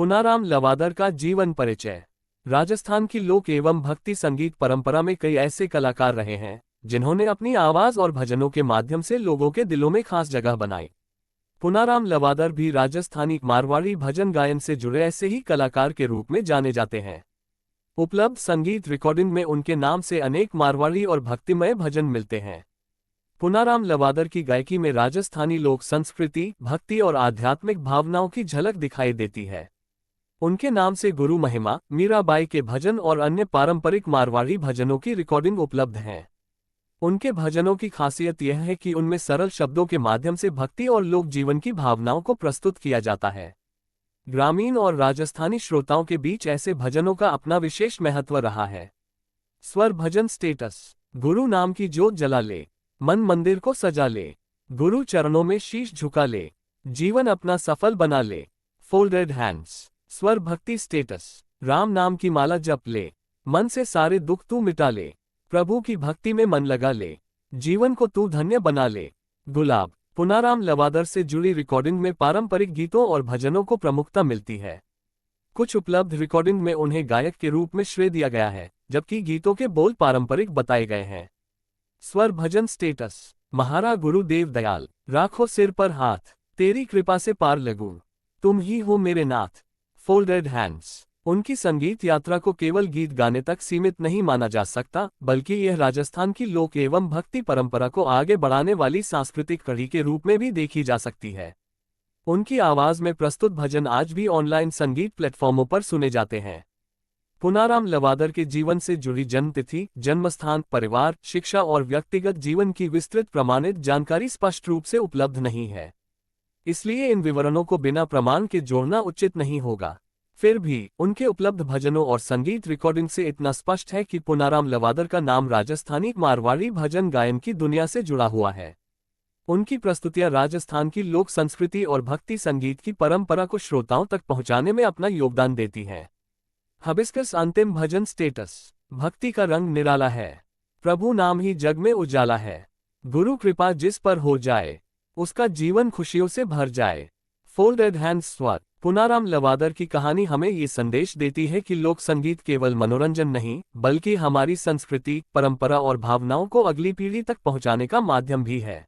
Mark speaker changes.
Speaker 1: पुनाराम लवादर का जीवन परिचय। राजस्थान की लोक एवं भक्ति संगीत परंपरा में कई ऐसे कलाकार रहे हैं जिन्होंने अपनी आवाज और भजनों के माध्यम से लोगों के दिलों में खास जगह बनाई। पुनाराम लवादर भी राजस्थानी मारवाड़ी भजन गायन से जुड़े ऐसे ही कलाकार के रूप में जाने जाते हैं। उपलब्ध संगीत रिकॉर्डिंग में उनके नाम से अनेक मारवाड़ी और भक्तिमय भजन मिलते हैं। पुनाराम लवादर की गायकी में राजस्थानी लोक संस्कृति, भक्ति और आध्यात्मिक भावनाओं की झलक दिखाई देती है। उनके नाम से गुरु महिमा, मीराबाई के भजन और अन्य पारंपरिक मारवाड़ी भजनों की रिकॉर्डिंग उपलब्ध हैं। उनके भजनों की खासियत यह है कि उनमें सरल शब्दों के माध्यम से भक्ति और लोक जीवन की भावनाओं को प्रस्तुत किया जाता है। ग्रामीण और राजस्थानी श्रोताओं के बीच ऐसे भजनों का अपना विशेष महत्व रहा है। स्वर भजन स्टेटस। गुरु नाम की जोत जला ले, मन मंदिर को सजा ले, गुरु चरणों में शीश झुका ले, जीवन अपना सफल बना ले, फोल्डेड हैंड्स। स्वर भक्ति स्टेटस। राम नाम की माला जप ले, मन से सारे दुख तू मिटा ले, प्रभु की भक्ति में मन लगा ले, जीवन को तू धन्य बना ले। गुलाब। पुनाराम लवादर से जुड़ी रिकॉर्डिंग में पारंपरिक गीतों और भजनों को प्रमुखता मिलती है। कुछ उपलब्ध रिकॉर्डिंग में उन्हें गायक के रूप में श्रेय दिया गया है, जबकि गीतों के बोल पारंपरिक बताए गए हैं। स्वर भजन स्टेटस। महारा गुरुदेव दयाल, राखो सिर पर हाथ, तेरी कृपा से पार लगूं, तुम ही हो मेरे नाथ, फोल्डेड हैंड्स। उनकी संगीत यात्रा को केवल गीत गाने तक सीमित नहीं माना जा सकता, बल्कि यह राजस्थान की लोक एवं भक्ति परंपरा को आगे बढ़ाने वाली सांस्कृतिक कड़ी के रूप में भी देखी जा सकती है। उनकी आवाज में प्रस्तुत भजन आज भी ऑनलाइन संगीत प्लेटफॉर्मों पर सुने जाते हैं। पुनाराम लवादर के जीवन से जुड़ी जन्मतिथि, जन्मस्थान, परिवार, शिक्षा और व्यक्तिगत जीवन की विस्तृत प्रमाणित जानकारी स्पष्ट रूप से उपलब्ध नहीं है, इसलिए इन विवरणों को बिना प्रमाण के जोड़ना उचित नहीं होगा। फिर भी उनके उपलब्ध भजनों और संगीत रिकॉर्डिंग से इतना स्पष्ट है कि पुनाराम लवादर का नाम राजस्थानी मारवाड़ी भजन गायन की दुनिया से जुड़ा हुआ है। उनकी प्रस्तुतियां राजस्थान की लोक संस्कृति और भक्ति संगीत की परंपरा को श्रोताओं तक पहुंचाने में अपना योगदान देती हैं। हबिस्कस अंतिम भजन स्टेटस। भक्ति का रंग निराला है, प्रभु नाम ही जग में उजाला है, गुरु कृपा जिस पर हो जाए, उसका जीवन खुशियों से भर जाए, फोल्डेड हैंड्स। स्वर। पुनाराम लवादर की कहानी हमें ये संदेश देती है कि लोक संगीत केवल मनोरंजन नहीं, बल्कि हमारी संस्कृति, परंपरा और भावनाओं को अगली पीढ़ी तक पहुंचाने का माध्यम भी है।